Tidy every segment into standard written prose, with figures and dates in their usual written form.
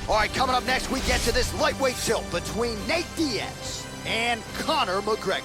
All right, coming up next, we get to this lightweight tilt between Nate Diaz and Conor McGregor.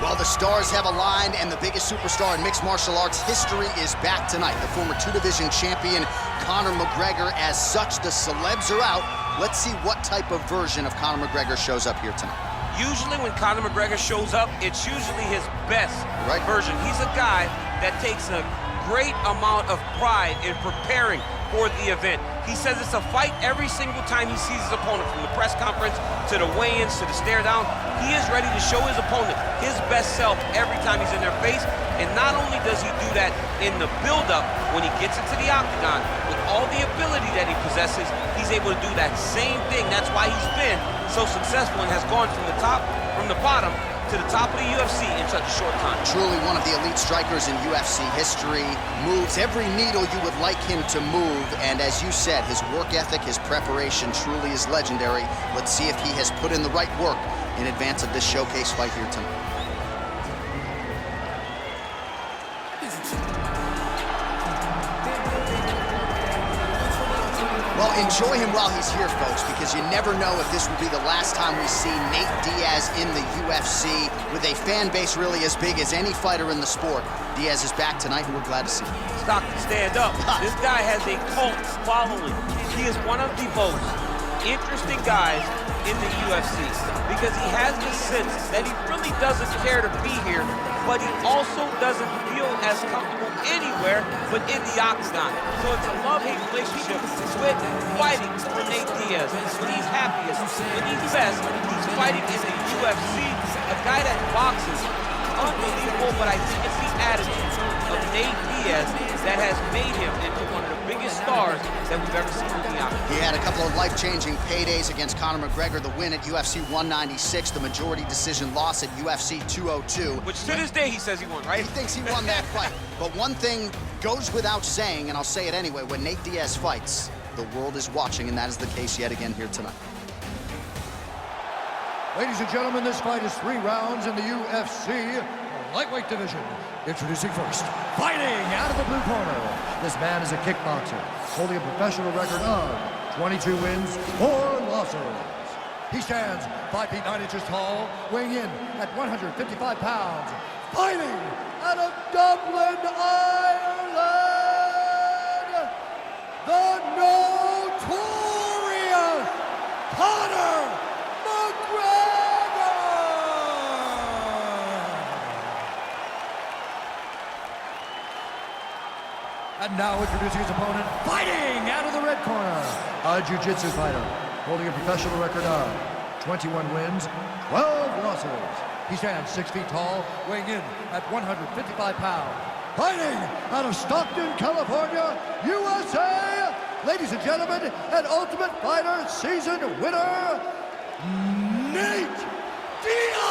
Well, the stars have aligned, and the biggest superstar in mixed martial arts history is back tonight. The former two-division champion, Conor McGregor. As such, the celebs are out. Let's see what type of version of Conor McGregor shows up here tonight. Usually when Conor McGregor shows up, it's usually his best version. He's a guy that takes a great amount of pride in preparing for the event. He says it's a fight every single time he sees his opponent, from the press conference to the weigh-ins to the stare down. He is ready to show his opponent his best self every time he's in their face. And not only does he do that in the build-up, when he gets into the octagon, with all the ability that he possesses, he's able to do that same thing. That's why he's been so successful and has gone from the bottom to the top of the UFC in such a short time. Truly one of the elite strikers in UFC history. Moves every needle you would like him to move, and as you said, his work ethic, his preparation truly is legendary. Let's see if he has put in the right work in advance of this showcase fight here tonight. Well, enjoy him while he's here, folks, because you never know if this will be the last time we see Nate Diaz in the UFC, with a fan base really as big as any fighter in the sport. Diaz is back tonight, and we're glad to see him. Stockton, stand up. This guy has a cult following. He is one of the most interesting guys in the UFC, because he has this sense that he really doesn't care to be here, but he also doesn't feel as comfortable anywhere but in the octagon. So it's a love-hate relationship with fighting for Nate Diaz. When he's happiest, when he's best, he's fighting in the UFC. A guy that boxes, unbelievable, but I think it's the attitude of Nate Diaz that has made him into one of the biggest stars that we've ever seen in the octagon. He had a couple of life-changing paydays against Conor McGregor, the win at UFC 196, the majority decision loss at UFC 202. Which to this day he says he won, right? He thinks he won that fight. But one thing goes without saying, and I'll say it anyway, when Nate Diaz fights, the world is watching, and that is the case yet again here tonight. Ladies and gentlemen, this fight is 3 rounds in the UFC lightweight division. Introducing first, fighting out of the blue corner. This man is a kickboxer, holding a professional record of 22 wins, 4 losses. He stands 5 feet 9 inches tall, weighing in at 155 pounds. Fighting out of Dublin, Ireland, the notorious Conor McGregor! And now introducing his opponent, fighting out of the red corner, a jiu-jitsu fighter, holding a professional record of 21 wins, 12 losses. He stands 6 feet tall, weighing in at 155 pounds. Fighting out of Stockton, California, USA, ladies and gentlemen, an Ultimate Fighter season winner, Nate Diaz!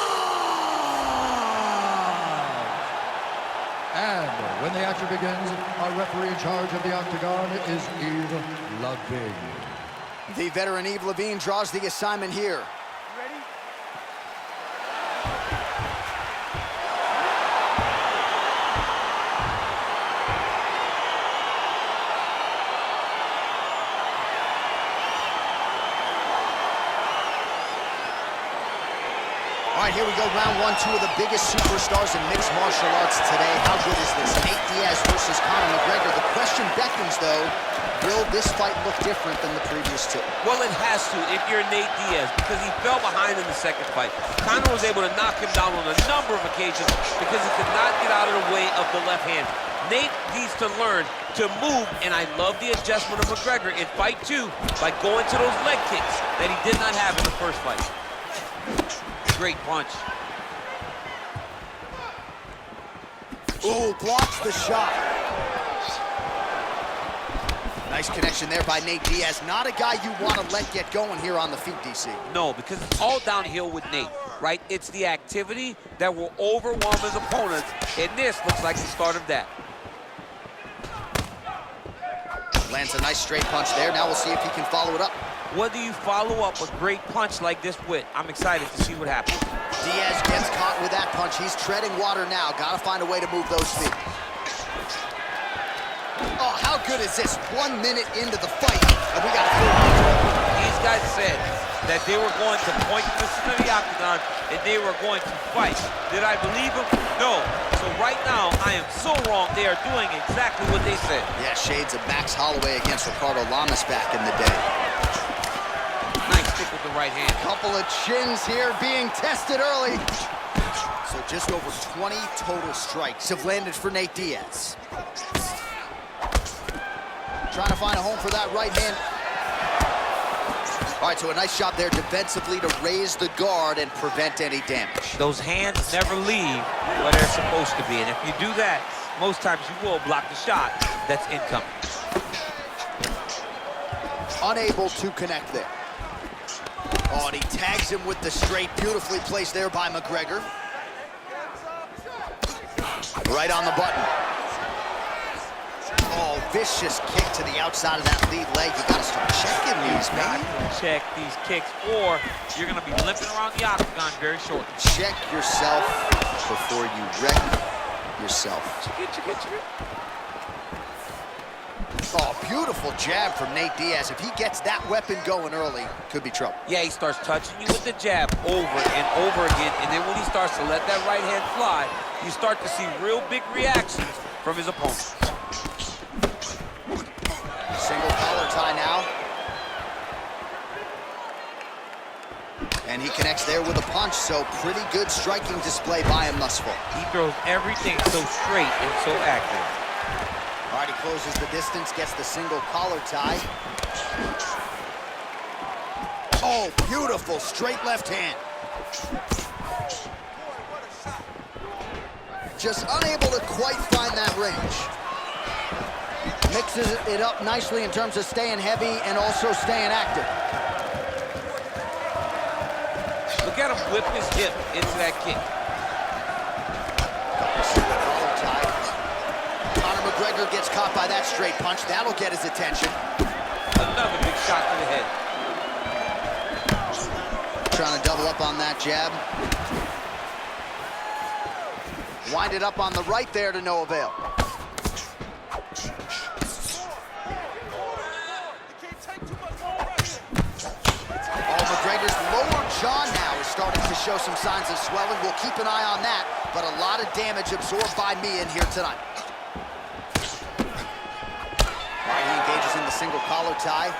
And when the action begins, our referee in charge of the octagon is Yves Lavigne. The veteran Yves Lavigne draws the assignment here. Ready? All right, here we go, round 1, 2 of the biggest superstars in mixed martial arts today. How good is this? Nate Diaz versus Conor McGregor. The question beckons, though, will this fight look different than the previous 2? Well, it has to if you're Nate Diaz, because he fell behind in the second fight. Conor was able to knock him down on a number of occasions because he could not get out of the way of the left hand. Nate needs to learn to move, and I love the adjustment of McGregor in fight 2 by going to those leg kicks that he did not have in the first fight. Great punch. Ooh, blocks the shot. Nice connection there by Nate Diaz. Not a guy you want to let get going here on the feet, DC. No, because it's all downhill with Nate, right? It's the activity that will overwhelm his opponents, and this looks like the start of that. Lands a nice straight punch there. Now we'll see if he can follow it up. What do you follow up a great punch like this with? I'm excited to see what happens. Diaz gets caught with that punch. He's treading water now. Gotta find a way to move those feet. Oh, how good is this? 1 minute into the fight, and we got 4 These guys said that they were going to point the center of the octagon and they were going to fight. Did I believe them? No. So right now, I am so wrong. They are doing exactly what they said. Yeah, shades of Max Holloway against Ricardo Lamas back in the day. Nice stick with the right hand. Couple of chins here being tested early. So just over 20 total strikes have landed for Nate Diaz. Trying to find a home for that right hand. All right, so a nice job there defensively to raise the guard and prevent any damage. Those hands never leave where they're supposed to be. And if you do that, most times you will block the shot that's incoming. Unable to connect there. Oh, and he tags him with the straight. Beautifully placed there by McGregor. Right on the button. Oh, vicious kick to the outside of that lead leg. You gotta start checking these, man. Check these kicks, or you're gonna be limping around the octagon very shortly. Check yourself before you wreck yourself. Oh, beautiful jab from Nate Diaz. If he gets that weapon going early, could be trouble. Yeah, he starts touching you with the jab over and over again, and then when he starts to let that right hand fly, you start to see real big reactions from his opponent. Single collar tie now. And he connects there with a punch, so pretty good striking display by him thus far. He throws everything so straight and so accurate. All right, he closes the distance, gets the single collar tie. Oh, beautiful, straight left hand. Just unable to quite find that range. Mixes it up nicely in terms of staying heavy and also staying active. Look at him whip his hip into that kick. Collar tie. Conor McGregor gets caught by that straight punch. That'll get his attention. Another big shot to the head. Trying to double up on that jab. Wind it up on the right there to no avail. McGregor's lower jaw now is starting to show some signs of swelling. We'll keep an eye on that, but a lot of damage absorbed by me in here tonight. All right, he engages in the single collar tie.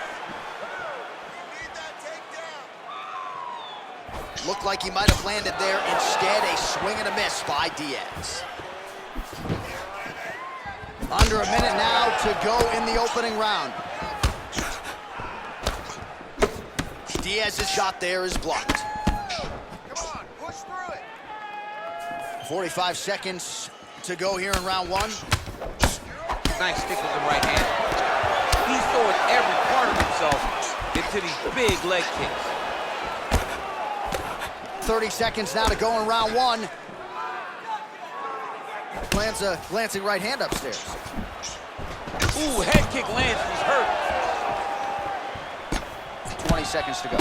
Looked like he might have landed there. Instead, a swing and a miss by Diaz. Under a minute now to go in the opening round. Diaz's shot there is blocked. Come on, push through it. 45 seconds to go here in round one. Nice stick with the right hand. He's throwing every part of himself into these big leg kicks. 30 seconds now to go in round one. Lands a glancing right hand upstairs. Ooh, head kick lands, he's hurt. 20 seconds to go.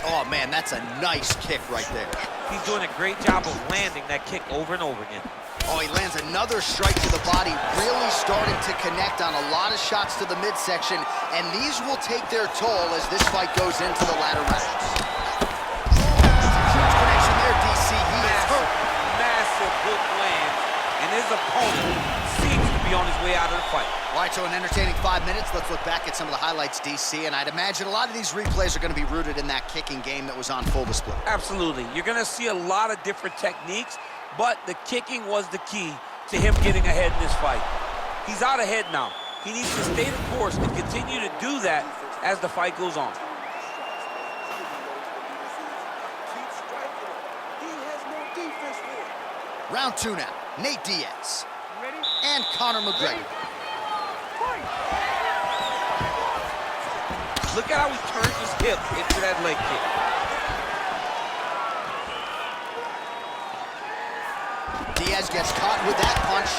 Oh, man, that's a nice kick right there. He's doing a great job of landing that kick over and over again. Oh, he lands another strike to the body, really starting to connect on a lot of shots to the midsection, and these will take their toll as this fight goes into the latter rounds. Huge connection there, DC. He is hurt. Massive hook land, and his opponent seems to be on his way out of the fight. All right, so an entertaining 5 minutes. Let's look back at some of the highlights, DC, and I'd imagine a lot of these replays are going to be rooted in that kicking game that was on full display. Absolutely. You're going to see a lot of different techniques, but the kicking was the key to him getting ahead in this fight. He's out ahead now. He needs to stay the course and continue to do that as the fight goes on. Round two now. Nate Diaz and Conor McGregor. Look at how he turns his hip into that leg kick. Diaz gets caught with that punch.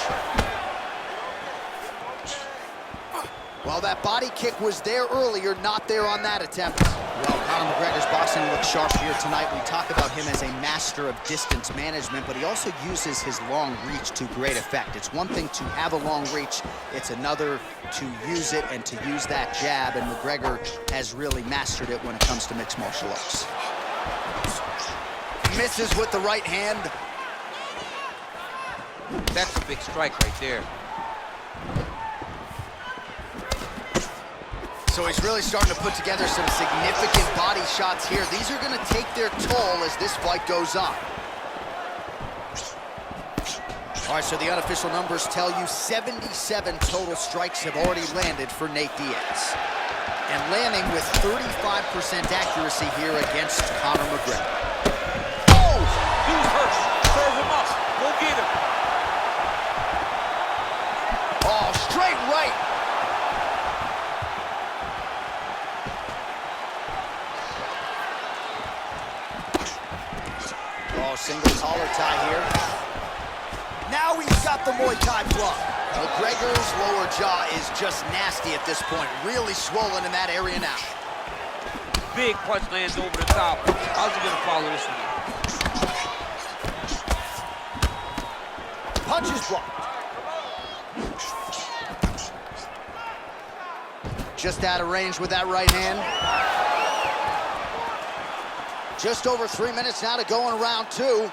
Well, that body kick was there earlier, not there on that attempt. Well, Conor McGregor's boxing looks sharp here tonight. We talk about him as a master of distance management, but he also uses his long reach to great effect. It's one thing to have a long reach, it's another to use it and to use that jab, and McGregor has really mastered it when it comes to mixed martial arts. Misses with the right hand. That's a big strike right there. So he's really starting to put together some significant body shots here. These are going to take their toll as this fight goes on. All right, so the unofficial numbers tell you 77 total strikes have already landed for Nate Diaz. And landing with 35% accuracy here against Conor McGregor. Oh! Dude's hurt. Serve him up. Go get him. Oh, straight right. Oh, single collar tie here. Now he's got the Muay Thai plug. McGregor's lower jaw is just nasty at this point. Really swollen in that area now. Big punch lands over the top. How's he gonna follow this one? Punch is blocked. Just out of range with that right hand. Just over 3 minutes now to go in round two.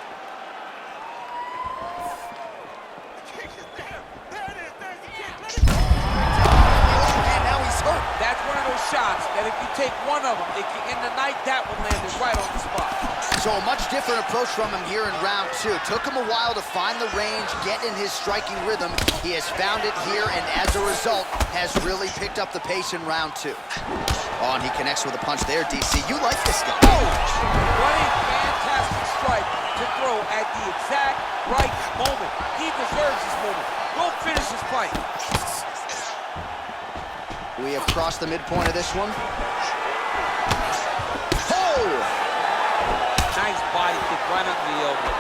And now he's hurt. That's one of those shots that if you take one of them, it can end the night. That one landed right on the spot. So a much different approach from him here in round two. Took him a while to find the range, get in his striking rhythm. He has found it here, and as a result, has really picked up the pace in round two. Oh, and he connects with a punch there, DC. You like this guy. Oh! What a fantastic strike to throw at the exact right moment. He deserves this moment. Go finish his fight. We have crossed the midpoint of this one. Oh! Nice body kick right under the elbow.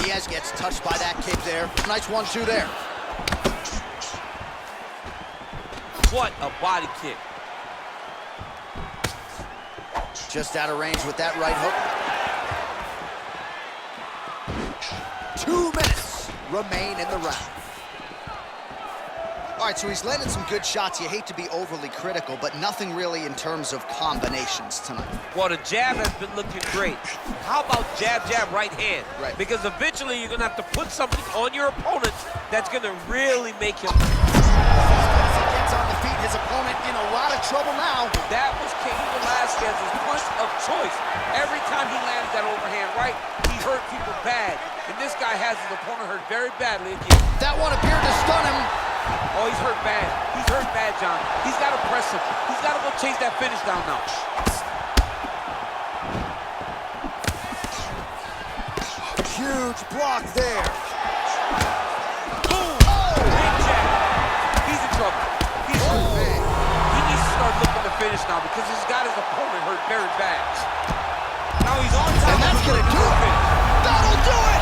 Diaz gets touched by that kick there. Nice 1-2 there. What a body kick. Just out of range with that right hook. 2 minutes remain in the round. All right, so he's landed some good shots. You hate to be overly critical, but nothing really in terms of combinations tonight. Well, the jab has been looking great. How about jab, jab, right hand? Right. Because eventually you're going to have to put something on your opponent that's going to really make him... As he gets on the feet, his opponent in a lot of trouble now. That was Cain Velasquez's punch of choice. Every time he landed that overhand right, he hurt people bad. And this guy has his opponent hurt very badly again. That one appeared to stun him. Oh, he's hurt bad. He's hurt bad, John. He's got to press him. He's got to go chase that finish down now. Huge block there. Boom! Oh! Big jab. He's in trouble. He's hurt bad. He needs to start looking to finish now because he's got his opponent hurt very bad. Now he's on top. And that's going to do it. That'll do it.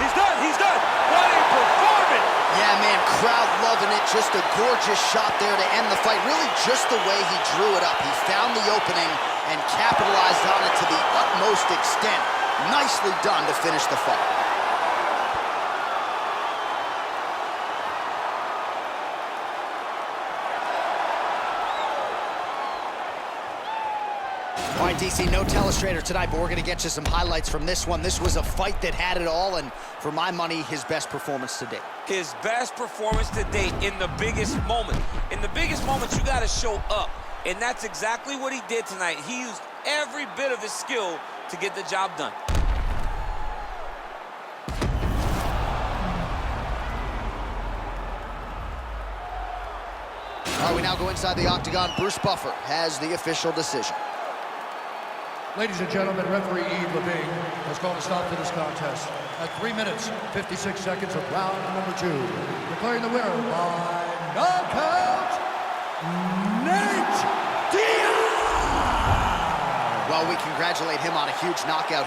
He's done. He's done. What a performance. Yeah, man, crowd loving it. Just a gorgeous shot there to end the fight. Really just the way he drew it up. He found the opening and capitalized on it to the utmost extent. Nicely done to finish the fight. All right, DC, no telestrator tonight, but we're going to get you some highlights from this one. This was a fight that had it all, and for my money, his best performance to date. His best performance to date in the biggest moment. In the biggest moments, you got to show up, and that's exactly what he did tonight. He used every bit of his skill to get the job done. All right, we now go inside the octagon. Bruce Buffer has the official decision. Ladies and gentlemen, referee Yves Levine has called a stop to this contest at 3 minutes, 56 seconds of round number 2. Declaring the winner by knockout, Nate Diaz! Well, we congratulate him on a huge knockout here.